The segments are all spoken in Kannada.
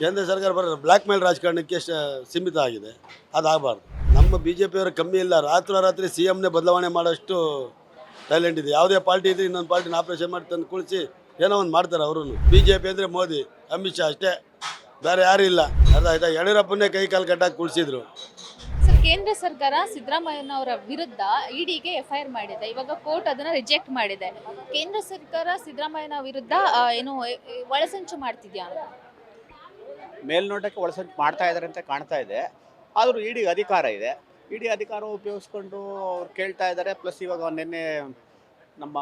ಕೇಂದ್ರ ಸರ್ಕಾರ ಬರೋ ಬ್ಲ್ಯಾಕ್ ಮೇಲ್ ರಾಜಕಾರಣಕ್ಕೆ ಸೀಮಿತ ಆಗಿದೆ. ಅದಾಗಬಾರ್ದು. ನಮ್ಮ ಬಿ ಜೆ ಪಿಯವರು ಕಮ್ಮಿ ಇಲ್ಲ, ರಾತ್ರೋರಾತ್ರಿ ಸಿ ಎಮ್ನೇ ಬದಲಾವಣೆ ಮಾಡೋಷ್ಟು ಟ್ಯಾಲೆಂಟ್ ಇದೆ. ಯಾವುದೇ ಪಾರ್ಟಿ ಇದ್ರೆ ಇನ್ನೊಂದು ಪಾರ್ಟಿನ ಆಪರೇಷನ್ ಮಾಡಿ ತಂದು ಕುಳಿಸಿ ಏನೋ ಒಂದು ಮಾಡ್ತಾರೆ ಅವರು. ಬಿ ಜೆ ಪಿ ಅಂದರೆ ಮೋದಿ, ಅಮಿತ್ ಶಾ ಅಷ್ಟೇ, ಬೇರೆ ಯಾರೂ ಇಲ್ಲ. ಅದಾಯ್ತಾ, ಯಡಿಯೂರಪ್ಪನ್ನೇ ಕೈ ಕಾಲು ಕಟ್ಟಾಗಿ ಕುಳಿಸಿದ್ರು. ಸರ್, ಕೇಂದ್ರ ಸರ್ಕಾರ ಸಿದ್ದರಾಮಯ್ಯನವರ ವಿರುದ್ಧ ಇಡಿಗೆ FIR ಮಾಡಿದೆ. ಇವಾಗ ಕೋರ್ಟ್ ಅದನ್ನ ರಿಜೆಕ್ಟ್ ಮಾಡಿದೆ. ಕೇಂದ್ರ ಸರ್ಕಾರ ಸಿದ್ದರಾಮಯ್ಯನ ವಿರುದ್ಧ ಒಳಸಂಚು ಮಾಡ್ತಿದ್ಯಾ? ಮೇಲ್ನೋಟಕ್ಕೆ ಒಳಸಂಚು ಮಾಡ್ತಾ ಇದ್ದಾರೆ ಅಂತ ಕಾಣ್ತಾ ಇದೆ. ಆದರೂ ಇಡಿ ಅಧಿಕಾರ ಇದೆ. ಇಡಿ ಅಧಿಕಾರ ಉಪಯೋಗಿಸ್ಕೊಂಡು ಅವ್ರು ಕೇಳ್ತಾ ಇದ್ದಾರೆ. ಪ್ಲಸ್ ಇವಾಗ ನಿನ್ನೆ ನಮ್ಮ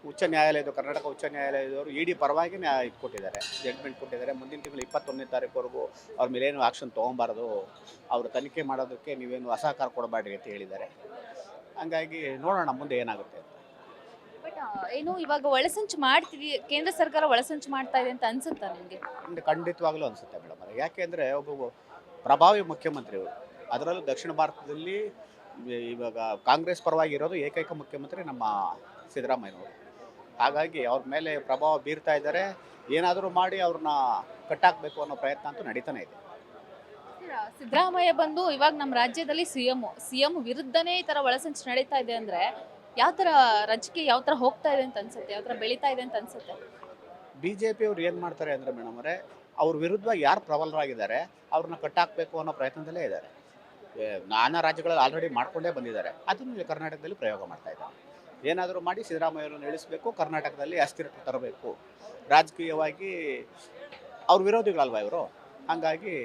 ಉಚ್ಚ ನ್ಯಾಯಾಲಯದ ಕರ್ನಾಟಕ ಉಚ್ಚ ನ್ಯಾಯಾಲಯದವರು ಇಡಿ ಪರವಾಗಿ ಇದು ಕೊಟ್ಟಿದ್ದಾರೆ, ಜಡ್ಮೆಂಟ್ ಕೊಟ್ಟಿದ್ದಾರೆ. ಮುಂದಿನ ತಿಂಗಳು 21ನೇ ತಾರೀಕುವರೆಗೂ ಅವ್ರ ಮೇಲೇನು ಆಕ್ಷನ್ ತೊಗೊಬಾರ್ದು, ಅವರು ತನಿಖೆ ಮಾಡೋದಕ್ಕೆ ನೀವೇನು ಅಸಹಕಾರ ಕೊಡಬೇಡ್ರಿ ಅಂತ ಹೇಳಿದ್ದಾರೆ. ಹಂಗಾಗಿ ನೋಡೋಣ ಮುಂದೆ ಏನಾಗುತ್ತೆ ಅಂತ. ಬಟ್ ಏನು ಇವಾಗ ಒಳಸಂಚು ಮಾಡ್ತಿದೀವಿ, ಕೇಂದ್ರ ಸರ್ಕಾರ ಒಳಸಂಚು ಮಾಡ್ತಾ ಇದೆ ಅಂತ ಅನ್ಸುತ್ತಾ ನಿಮಗೆ? ಖಂಡಿತವಾಗ್ಲೂ ಅನಿಸುತ್ತೆ ಮೇಡಮ್ ಅವರೇ. ಯಾಕೆಂದರೆ ಒಬ್ಬ ಪ್ರಭಾವಿ ಮುಖ್ಯಮಂತ್ರಿಗಳು, ಅದರಲ್ಲೂ ದಕ್ಷಿಣ ಭಾರತದಲ್ಲಿ ಇವಾಗ ಕಾಂಗ್ರೆಸ್ ಪರವಾಗಿ ಇರೋದು ಏಕೈಕ ಮುಖ್ಯಮಂತ್ರಿ ನಮ್ಮ ಸಿದ್ದರಾಮಯ್ಯನವರು. ಹಾಗಾಗಿ ಅವ್ರ ಮೇಲೆ ಪ್ರಭಾವ ಬೀರ್ತಾ ಇದ್ದಾರೆ. ಏನಾದರೂ ಮಾಡಿ ಅವ್ರನ್ನ ಕಟ್ಟಾಕಬೇಕು ಅನ್ನೋ ಪ್ರಯತ್ನ ಅಂತೂ ನಡೀತಾನೆ ಇದೆ. ಸಿದ್ದರಾಮಯ್ಯ ಬಂದು ಇವಾಗ ನಮ್ಮ ರಾಜ್ಯದಲ್ಲಿ ಸಿಎಂ ವಿರುದ್ಧನೇ ಈ ತರ ಒಳಸಂಚು ನಡೀತಾ ಇದೆ ಅಂದ್ರೆ ಯಾವ ತರ ರಾಜಕೀಯ ಯಾವ ತರ ಹೋಗ್ತಾ ಇದೆ ಅಂತ ಅನ್ಸುತ್ತೆ, ಯಾವ ತರ ಬೆಳೀತಾ ಇದೆ ಅಂತ ಅನ್ಸುತ್ತೆ? BJP ಅವ್ರು ಏನು ಮಾಡ್ತಾರೆ ಅಂದರೆ ಮೇಡಮ್ ಅವರೇ, ಅವ್ರ ವಿರುದ್ಧ ಯಾರು ಪ್ರಬಲರಾಗಿದ್ದಾರೆ ಅವ್ರನ್ನ ಕಟ್ಟಾಕಬೇಕು ಅನ್ನೋ ಪ್ರಯತ್ನದಲ್ಲೇ ಇದ್ದಾರೆ. ನಾನಾ ರಾಜ್ಯಗಳಲ್ಲಿ ಆಲ್ರೆಡಿ ಮಾಡ್ಕೊಂಡೇ ಬಂದಿದ್ದಾರೆ. ಅದನ್ನು ಕರ್ನಾಟಕದಲ್ಲಿ ಪ್ರಯೋಗ ಮಾಡ್ತಾ ಇದ್ದಾರೆ. ಏನಾದರೂ ಮಾಡಿ ಸಿದ್ದರಾಮಯ್ಯವ್ರನ್ನ ಇಳಿಸಬೇಕು, ಕರ್ನಾಟಕದಲ್ಲಿ ಅಸ್ಥಿರತೆ ತರಬೇಕು. ರಾಜಕೀಯವಾಗಿ ಅವ್ರ ವಿರೋಧಿಗಳಲ್ವಾ ಇವರು, ಹಾಗಾಗಿ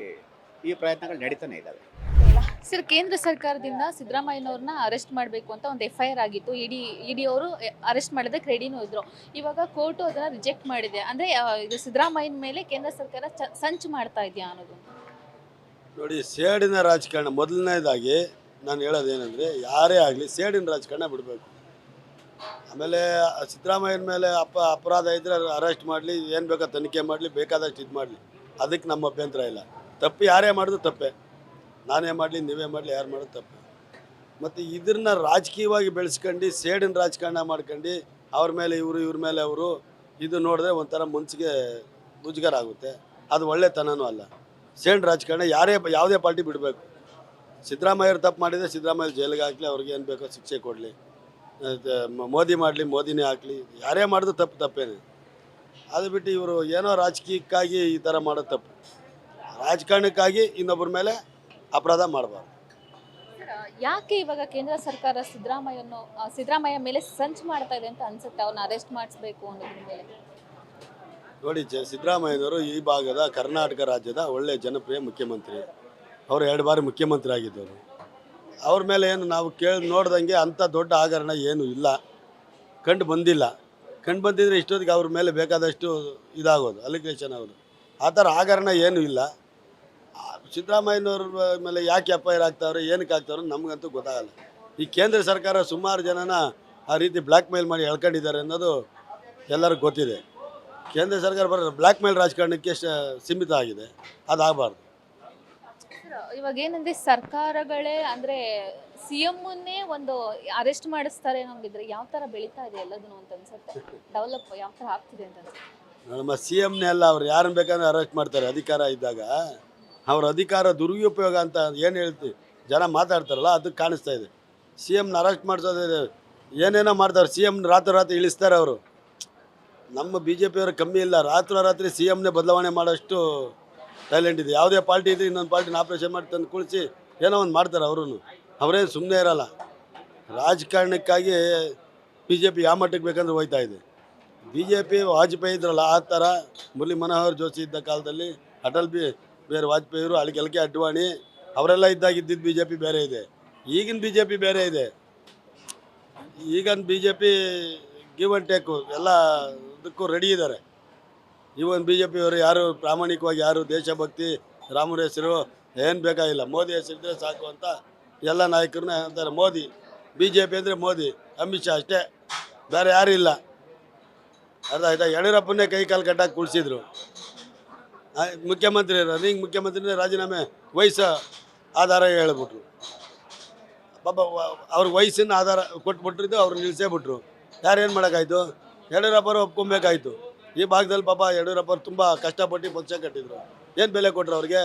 ಈ ಪ್ರಯತ್ನಗಳು ನಡೀತಾನೆ ಇದ್ದಾವೆ. ಸರ್, ಕೇಂದ್ರ ಸರ್ಕಾರದಿಂದ ಸಿದ್ದರಾಮಯ್ಯನವ್ರನ್ನ ಅರೆಸ್ಟ್ ಮಾಡಬೇಕು ಅಂತ ಒಂದು FIR ಆಗಿತ್ತು. ಇಡಿ ಅವರು ಅರೆಸ್ಟ್ ಮಾಡೋದಕ್ಕೆ ರೆಡಿನೂ ಇದ್ರು. ಇವಾಗ ಕೋರ್ಟು ಅದನ್ನ ರಿಜೆಕ್ಟ್ ಮಾಡಿದೆ. ಅಂದ್ರೆ ಇದು ಸಿದ್ದರಾಮಯ್ಯನ ಮೇಲೆ ಕೇಂದ್ರ ಸರ್ಕಾರ ಸಂಚು ಮಾಡ್ತಾ ಇದೆಯಾ ಅನ್ನೋದು? ನೋಡಿ, ಸೇಡಿನ ರಾಜಕಾರಣ ಮೊದಲನೇದಾಗಿ ನಾನು ಹೇಳೋದೇನೆಂದರೆ, ಯಾರೇ ಆಗಲಿ ಸೇಡಿನ ರಾಜಕಾರಣ ಬಿಡಬೇಕು. ಆಮೇಲೆ ಸಿದ್ದರಾಮಯ್ಯನ ಮೇಲೆ ಅಪರಾಧ ಇದ್ದರೆ ಅರೆಸ್ಟ್ ಮಾಡಲಿ, ಏನು ಬೇಕೋ ತನಿಖೆ ಮಾಡಲಿ, ಬೇಕಾದಷ್ಟು ಇದು ಮಾಡಲಿ, ಅದಕ್ಕೆ ನಮ್ಮ ಅಭ್ಯಂತರ ಇಲ್ಲ. ತಪ್ಪು ಯಾರೇ ಮಾಡೋದು ತಪ್ಪೇ, ನಾನೇ ಮಾಡಲಿ ನೀವೇ ಮಾಡಲಿ, ಯಾರು ಮಾಡೋದು ತಪ್ಪು. ಮತ್ತು ಇದನ್ನ ರಾಜಕೀಯವಾಗಿ ಬೆಳೆಸ್ಕೊಂಡು ಸೇಡಿನ ರಾಜಕಾರಣ ಮಾಡ್ಕೊಂಡು ಅವ್ರ ಮೇಲೆ ಇವ್ರ ಮೇಲೆ ಅವರು, ಇದು ನೋಡಿದ್ರೆ ಒಂಥರ ಮನಸ್ಸಿಗೆ ಮುಜುಗರ ಆಗುತ್ತೆ. ಅದು ಒಳ್ಳೆತನೂ ಅಲ್ಲ. ಸೇಡಿನ ರಾಜಕಾರಣ ಯಾವುದೇ ಪಾರ್ಟಿ ಬಿಡಬೇಕು. ಸಿದ್ದರಾಮಯ್ಯರು ತಪ್ಪು ಮಾಡಿದರೆ ಸಿದ್ದರಾಮಯ್ಯ ಜೈಲಿಗೆ ಹಾಕಲಿ, ಅವ್ರಿಗೆ ಏನು ಬೇಕೋ ಶಿಕ್ಷೆ ಕೊಡಲಿ. ಮೋದಿ ಮಾಡಲಿ, ಮೋದಿನೇ ಹಾಕಲಿ, ಯಾರೇ ಮಾಡಿದ್ರು ತಪ್ಪೇನೆ. ಅದು ಬಿಟ್ಟು ಇವರು ಏನೋ ರಾಜಕೀಯಕ್ಕಾಗಿ ಈ ಥರ ಮಾಡೋದು ತಪ್ಪು. ರಾಜಕಾರಣಕ್ಕಾಗಿ ಇನ್ನೊಬ್ಬರ ಮೇಲೆ ಅಪರಾಧ ಮಾಡಬಾರ್ದು. ಯಾಕೆ ಇವಾಗ ಕೇಂದ್ರ ಸರ್ಕಾರ ಸಿದ್ದರಾಮಯ್ಯ ಮೇಲೆ ಸಂಚು ಮಾಡ್ತಾ ಇದೆ ಅಂತ ಅನ್ಸುತ್ತೆ, ಅವ್ರನ್ನ ಅರೆಸ್ಟ್ ಮಾಡಿಸ್ಬೇಕು ಅನ್ನೋದ್ರ ಮೇಲೆ? ನೋಡಿ, ಸಿದ್ದರಾಮಯ್ಯನವರು ಈ ಭಾಗದ ಕರ್ನಾಟಕ ರಾಜ್ಯದ ಒಳ್ಳೆಯ ಜನಪ್ರಿಯ ಮುಖ್ಯಮಂತ್ರಿ. ಅವರು 2 ಬಾರಿ ಮುಖ್ಯಮಂತ್ರಿ ಆಗಿದ್ದವರು. ಅವ್ರ ಮೇಲೆ ಏನು ನಾವು ನೋಡ್ದಂಗೆ ಅಂಥ ದೊಡ್ಡ ಹಗರಣ ಏನೂ ಇಲ್ಲ, ಕಂಡು ಬಂದಿದ್ರೆ ಇಷ್ಟೊತ್ತಿಗೆ ಅವ್ರ ಮೇಲೆ ಬೇಕಾದಷ್ಟು ಇದಾಗೋದು, ಅಲಿಗೇಷನ್ ಆಗೋದು. ಆ ಥರ ಹಗರಣ ಏನೂ ಇಲ್ಲ. ಸಿದ್ದರಾಮಯ್ಯನವ್ರ ಮೇಲೆ ಯಾಕೆ FIR ಆಗ್ತಾವ್ರೆ, ಏನಕ್ಕೆ ಆಗ್ತಾವ್ರೆ ನಮಗಂತೂ ಗೊತ್ತಾಗಲ್ಲ. ಈ ಕೇಂದ್ರ ಸರ್ಕಾರ ಸುಮಾರು ಜನನ ಆ ರೀತಿ ಬ್ಲ್ಯಾಕ್ ಮೇಲ್ ಮಾಡಿ ಎಳ್ಕೊಂಡಿದ್ದಾರೆ ಅನ್ನೋದು ಎಲ್ಲರಿಗೂ ಗೊತ್ತಿದೆ. ಕೇಂದ್ರ ಸರ್ಕಾರ ಬರೋ ಬ್ಲ್ಯಾಕ್ ಮೇಲ್ ರಾಜಕಾರಣಕ್ಕೆ ಸೀಮಿತ ಆಗಿದೆ. ಅದಾಗಬಾರ್ದು. ಇವಾಗ ಏನಂದ್ರೆ ಸರ್ಕಾರಗಳೇ ಅಂದ್ರೆ CMನ್ನೇ ಒಂದು ಅರೆಸ್ಟ್ ಮಾಡಿಸ್ತಾರೆ ಅನ್ನೋಂಗಿದ್ರೆ ಯಾವ ತರ ಬೆಳೀತಾ ಇದೆ ಎಲ್ಲದನ್ನು ಅಂತ ಅನ್ಸುತ್ತೆ? ಡೆವಲಪ್ ಯಾವ ತರ ಆಗ್ತಿದೆ ಅಂತ ಅನ್ಸುತ್ತೆ? ನಮ್ಮ CMನೇ ಅಲ್ಲ, ಅವ್ರು ಯಾರನ್ನ ಬೇಕಾದ್ರೆ ಅರೆಸ್ಟ್ ಮಾಡ್ತಾರೆ. ಅಧಿಕಾರ ಇದ್ದಾಗ ಅವ್ರ ಅಧಿಕಾರ ದುರುಪಯೋಗ ಅಂತ ಏನು ಹೇಳ್ತೀವಿ ಜನ ಮಾತಾಡ್ತಾರಲ್ಲ, ಅದಕ್ಕೆ ಕಾಣಿಸ್ತಾ ಇದೆ. CMನ ಅರೆಸ್ಟ್ ಮಾಡಿಸೋದು ಏನೇನೋ ಮಾಡ್ತಾರೆ. CMನ ರಾತ್ರಿ ಇಳಿಸ್ತಾರೆ ಅವರು. ನಮ್ಮ BJP ಅವರು ಕಮ್ಮಿ ಇಲ್ಲ, ರಾತ್ರೋರಾತ್ರಿ CMನೇ ಬದಲಾವಣೆ ಮಾಡೋಷ್ಟು ಟ್ಯಾಲೆಂಟ್ ಇದೆ. ಯಾವುದೇ ಪಾರ್ಟಿ ಇದ್ರೆ ಇನ್ನೊಂದು ಪಾರ್ಟಿನ ಆಪರೇಷನ್ ಮಾಡಿ ತಂದು ಕುಳಿಸಿ ಏನೋ ಒಂದು ಮಾಡ್ತಾರೆ ಅವರು. ಅವರೇನು ಸುಮ್ಮನೆ ಇರಲ್ಲ. ರಾಜಕಾರಣಕ್ಕಾಗಿ BJP ಯಾವ ಮಟ್ಟಕ್ಕೆ ಬೇಕಂದ್ರೆ ಹೋಗ್ತಾ ಇದೆ. BJP ವಾಜಪೇಯಿ ಇದ್ರಲ್ಲ, ಆ ಥರ ಮುರಳಿ ಮನೋಹರ್ ಜೋಶಿ ಇದ್ದ ಕಾಲದಲ್ಲಿ, ಅಟಲ್ ಬೇರೆ ವಾಜಪೇಯಿಯವರು, ಅಲ್ಲಿಗೆ ಅಡ್ವಾಣಿ ಅವರೆಲ್ಲ ಇದ್ದಿದ್ದು BJP ಬೇರೆ ಇದೆ. ಈಗಿನ BJP ಬೇರೆ ಇದೆ. ಈಗಿನ BJP ಗಿವ್ ಆ್ಯಂಡ್ ಟೇಕು ಎಲ್ಲ ಇದಕ್ಕೂ ರೆಡಿ ಇದ್ದಾರೆ. ಇವನ್ BJP ಅವರು ಯಾರು ಪ್ರಾಮಾಣಿಕವಾಗಿ, ಯಾರು ದೇಶಭಕ್ತಿ, ರಾಮರ ಹೆಸರು ಏನು ಬೇಕಾಗಿಲ್ಲ, ಮೋದಿ ಹೆಸರಿದ್ರೆ ಸಾಕು ಅಂತ ಎಲ್ಲ ನಾಯಕರನ್ನ ಅಂತಾರೆ. ಮೋದಿ, BJP ಅಂದರೆ ಮೋದಿ, ಅಮಿತ್ ಶಾ ಅಷ್ಟೇ, ಬೇರೆ ಯಾರೂ ಇಲ್ಲ. ಅದಾಯ್ತಾ, ಯಡಿಯೂರಪ್ಪನ್ನೇ ಕೈ ಕಾಲು ಕಟ್ಟಾಗಿ ಕುಳಿಸಿದ್ರು. ಮುಖ್ಯಮಂತ್ರಿ ರನ್ನಿಂಗ್ ಮುಖ್ಯಮಂತ್ರಿನೇ ರಾಜೀನಾಮೆ ವಯಸ್ಸು ಆಧಾರ ಹೇಳ್ಬಿಟ್ರು. ಪಾಪ ಅವ್ರಿಗೆ ವಯಸ್ಸಿನ ಆಧಾರ ಕೊಟ್ಬಿಟ್ರಿದ್ದು, ಅವ್ರು ನಿಲ್ಲಿಸೇ ಬಿಟ್ರು. ಯಾರೇನು ಮಾಡೋಕ್ಕಾಯ್ತು? ಯಡಿಯೂರಪ್ಪರು ಒಪ್ಕೊಬೇಕಾಯ್ತು. ಈ ಭಾಗದಲ್ಲಿ ಪಾಪ ಯಡಿಯೂರಪ್ಪರು ತುಂಬ ಕಷ್ಟಪಟ್ಟು ಪಕ್ಷ ಕಟ್ಟಿದ್ರು. ಏನು ಬೆಲೆ ಕೊಟ್ಟರು ಅವ್ರಿಗೆ?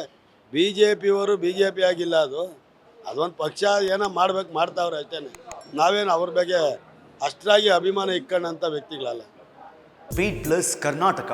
ಬಿ ಜೆ ಪಿಯವರು ಬಿ ಜೆ ಪಿ ಆಗಿಲ್ಲ, ಅದೊಂದು ಪಕ್ಷ ಏನೋ ಮಾಡ್ತಾವ್ರೆ ಅಷ್ಟೇ. ನಾವೇನು ಅವ್ರ ಬಗ್ಗೆ ಅಷ್ಟಾಗಿ ಅಭಿಮಾನ ಇಟ್ಕೊಂಡಂಥ ವ್ಯಕ್ತಿಗಳಲ್ಲ. Beat plus Karnataka.